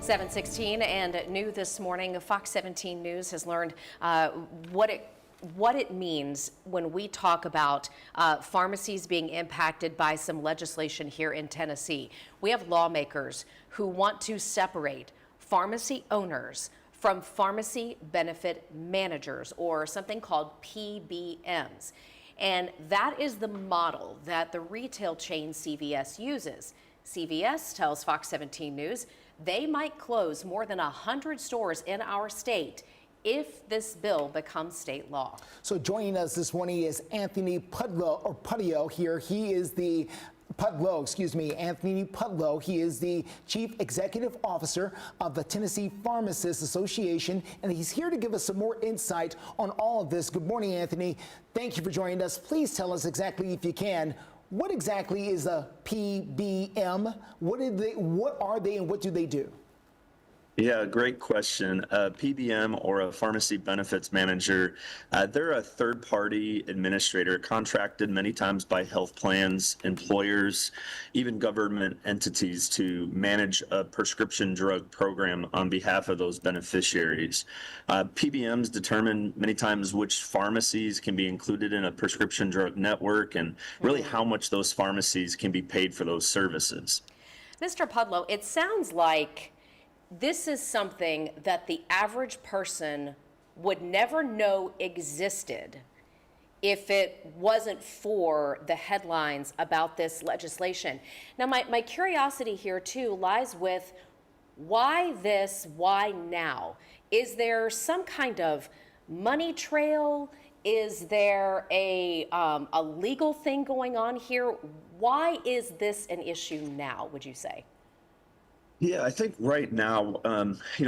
7:16 and new this morning, Fox 17 News has learned what it means when we talk about pharmacies being impacted by some legislation here in Tennessee. We have lawmakers who want to separate pharmacy owners from pharmacy benefit managers, or something called PBMs. And that is the model that the retail chain CVS uses. CVS tells Fox 17 News they might close more than 100 stores in our state if this bill becomes state law. So joining us this morning is Anthony Pudlo here. He is the Anthony Pudlo. He is the Chief Executive Officer of the Tennessee Pharmacists Association, and he's here to give us some more insight on all of this. Good morning, Anthony. Thank you for joining us. Please tell us exactly, if you can, what exactly is a PBM? What are they and what do they do? Yeah, great question. A PBM, or a pharmacy benefits manager, they're a third-party administrator contracted many times by health plans, employers, even government entities to manage a prescription drug program on behalf of those beneficiaries. PBMs determine many times which pharmacies can be included in a prescription drug network and really how much those pharmacies can be paid for those services. Mr. Pudlo, it sounds like this is something that the average person would never know existed if it wasn't for the headlines about this legislation. Now, my curiosity here, too, lies with why this, why now? Is there some kind of money trail? Is there a legal thing going on here? Why is this an issue now, would you say? Yeah, I think right now,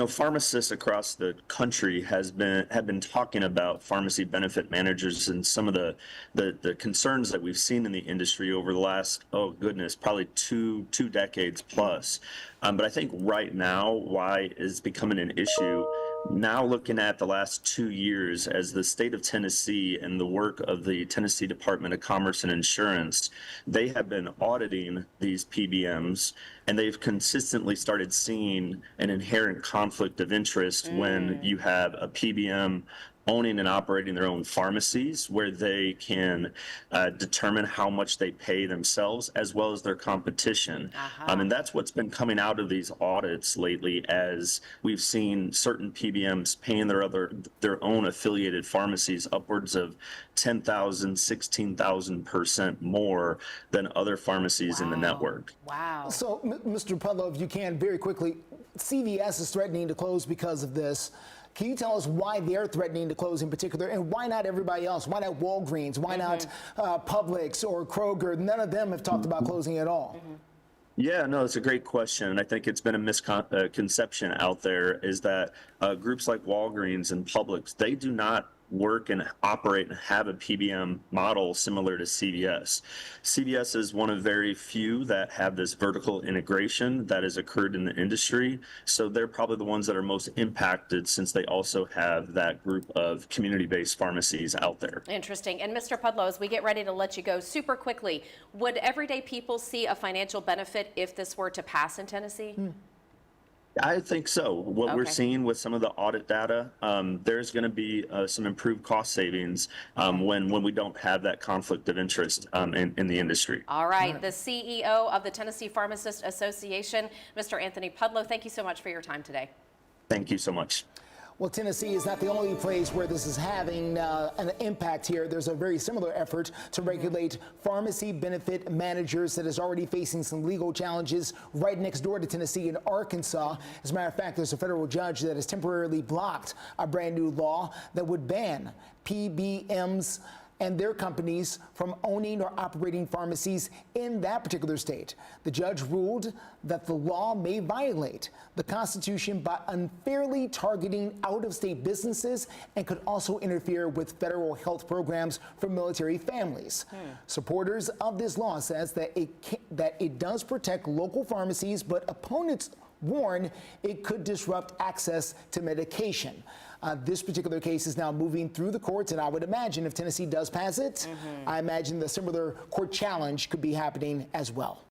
pharmacists across the country have been talking about pharmacy benefit managers and some of the concerns that we've seen in the industry over the last, probably two decades plus. But I think right now, why is becoming an issue now, looking at the last 2 years as the state of Tennessee and the work of the Tennessee Department of Commerce and Insurance, they have been auditing these PBMs, and they've consistently started seeing an inherent conflict of interest when you have a PBM owning and operating their own pharmacies, where they can determine how much they pay themselves as well as their competition. And that's what's been coming out of these audits lately, as we've seen certain PBMs paying their own affiliated pharmacies upwards of 10,000, 16,000% more than other pharmacies in the network. Wow. So, Mr. Pudlo, if you can, very quickly, CVS is threatening to close because of this. Can you tell us why they're threatening to close in particular, and why not everybody else? Why not Walgreens? Why not Publix or Kroger? None of them have talked about closing at all. Yeah, no, it's a great question. And I think it's been a misconception out there, is that groups like Walgreens and Publix, they do not work and operate and have a PBM model similar to CVS. CVS is one of very few that have this vertical integration that has occurred in the industry. So they're probably the ones that are most impacted, since they also have that group of community-based pharmacies out there. Interesting. And Mr. Pudlo, as we get ready to let you go super quickly, would everyday people see a financial benefit if this were to pass in Tennessee? I think so. What we're seeing with some of the audit data, there's going to be some improved cost savings when we don't have that conflict of interest in the industry. All right. The CEO of the Tennessee Pharmacists Association, Mr. Anthony Pudlo, thank you so much for your time today. Thank you so much. Well, Tennessee is not the only place where this is having an impact here. There's a very similar effort to regulate pharmacy benefit managers that is already facing some legal challenges right next door to Tennessee in Arkansas. As a matter of fact, there's a federal judge that has temporarily blocked a brand new law that would ban PBMs and their companies from owning or operating pharmacies in that particular state. The judge ruled that the law may violate the Constitution by unfairly targeting out-of-state businesses and could also interfere with federal health programs for military families. Supporters of this law says that it does protect local pharmacies, but opponents warn it could disrupt access to medication. This particular case is now moving through the courts, and I would imagine if Tennessee does pass it, I imagine the similar court challenge could be happening as well.